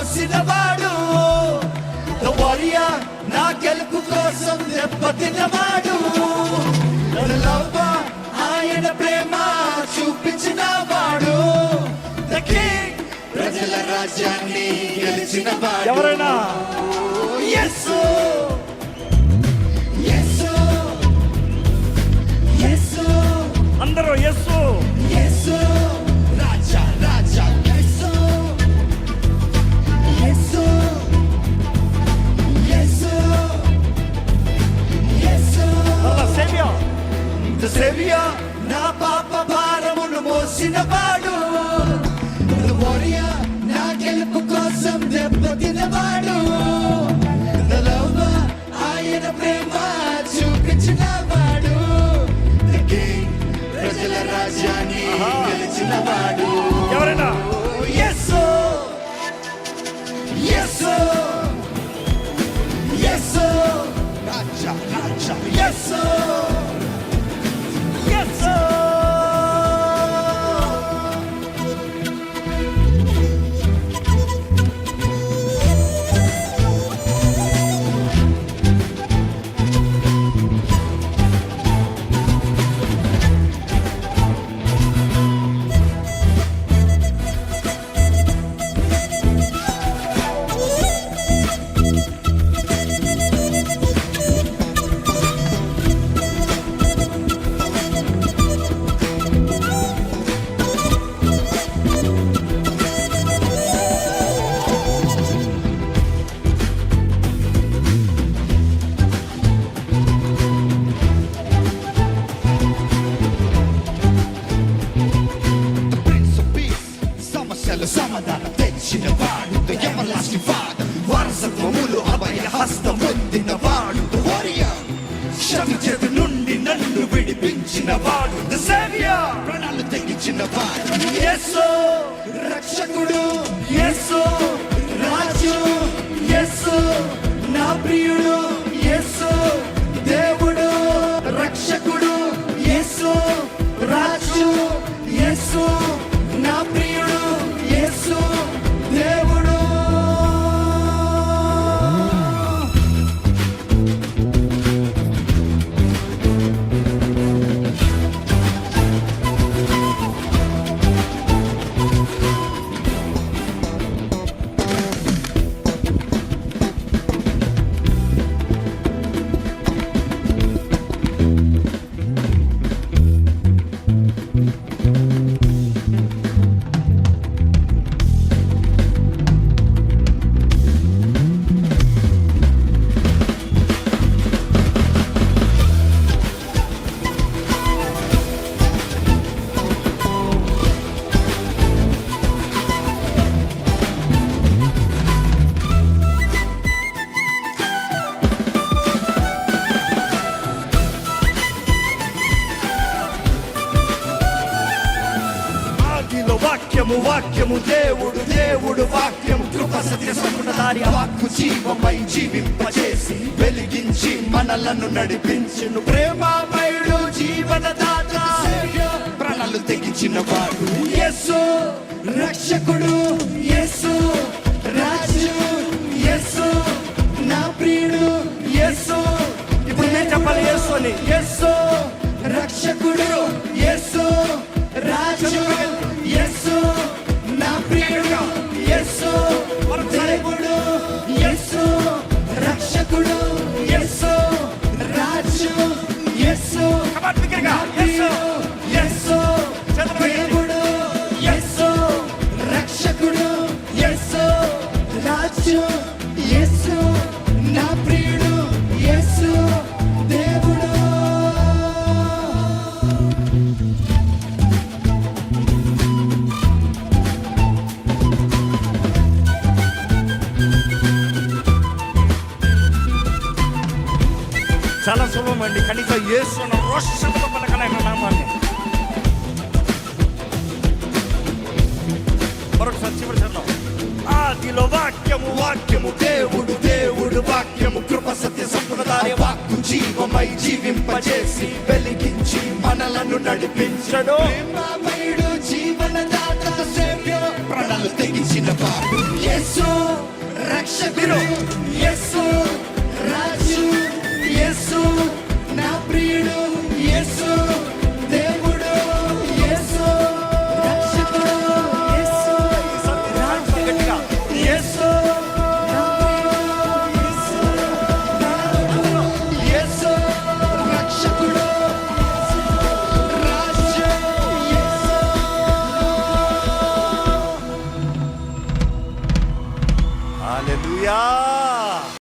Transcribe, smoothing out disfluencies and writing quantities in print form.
మోసిన వాడు, వారియర్ నా గెలుపు కోసం దెబ్బతిన్నవాడు, ఆయన ప్రేమ చూపించిన వాడు, ప్రజల రాజ్యాన్ని గెలిచిన వాడు ఎవరైనా యేసు యేసు యేసు అందరూ యేసు యేసు రాజా రాజా యేసు యేసు యేసు యేసు సేవియర్ సేవియర్ నా పాప భారమును మోసిన వాడు, వారియర్ నా గెలుపు కోసం దెబ్బతిన్నవాడు, ఆయన ప్రేమ చూపించిన వాడు, ప్రజల రాజ్యాన్ని గెలిచిన వాడు ఎవరైనా యేసు యేసు యేసు రాజా రాజా యేసు యేసు. సమాధానం తెచ్చిన వాడు, ఎవలాస్టి వాడు, వారసత్వములు అభయ హస్తం పొందిన వాడు, శని చేతి నుండి నన్ను విడిపించిన వాడు, ప్రాణాలు తెగించిన వాడు యేసు రక్షకుడు, యేసు రాజు, యేసు నా ప్రియుడు, యేసు దేవుడు రక్షకుడు, యేసు రాజు, యేసు నా ప్రియుడు, యేసు దేవుడు. వాక్యము వాక్యము దేవుడు దేవుడు వాక్యము కృప సత్య సంపూర్ణదారి వాక్కు జీవమై జీవింపచేసి వెలిగించి మనలను నడిపించును ప్రేమమయుడు జీవనదాత ప్రాణాలు తెగించిన వాడు యేసు రక్షకుడు, యేసు రాజు, యేసు నా ప్రియుడు, యేసు. ఇప్పుడు నేను చెప్పాలి యేసు అని. యేసు రక్షకుడు, యేసు రాజు, యేసు నా ప్రియుడు, యేసు దేవుడు, యేసు రక్షకుడు, యేసు రాజు, యేసు యేసు దేవుడు, యేసు రక్షకుడు, యేసు రాజు, యేసు నా ప్రియుడు, యేసు దేవుడు. చాలా సులభం అండి, కనీసం యేసు అన్న రోషంతో పలకలేక నామాన్ని. మరొకసారి చివరి చరణం. ఆదిలో వాక్యము వాక్యము దేవుడు దేవుడు వాక్యము కృప సత్య సంపూర్ణదారి వాక్కు జీవమై జీవింపజేసి వెలిగించి మనలను నడిపించడు ప్రేమమయుడు జీవనదాత సేవ్య ప్రాణాలు తెగించిన వాడు యేసు రక్షకుడు యేసు రాజు యేసు నా ప్రియుడు యేసు దేవుడు యేసు రక్షకుడు యేసు రాజు గట్టిగా యేసు నా ప్రియుడు యేసు రక్షకుడు రాజు యేసు. హల్లెలూయా.